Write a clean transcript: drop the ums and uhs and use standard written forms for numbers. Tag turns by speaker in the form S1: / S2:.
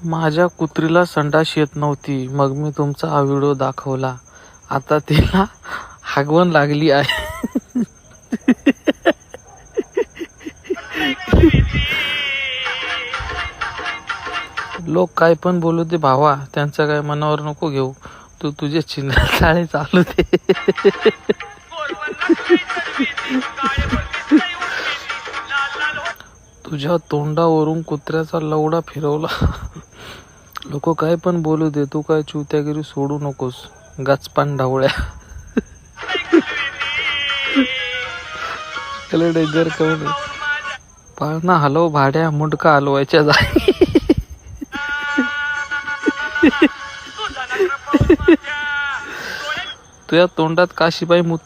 S1: माझ्या कुत्रीला संडास येत नव्हती, मग मी तुमचा हा व्हिडिओ दाखवला. आता तिला हागवण लागली आहे. लोक काय पण बोलू दे भावा, त्यांच्या काय मनावर नको घेऊ. तू तुझे चाळे चालू दे. तुझ्या तोंडावरून कुत्र्याचा लवडा फिरवला. लोक काय पण बोलू दे, तू काय चुत्यागिरी सोडू नकोस. गचपान ढवळ्या. डेंजर करून पाळणा हलव भाड्या, मुंडका हलवायच्या जागी. तुझ्या तोंडात काशीबाई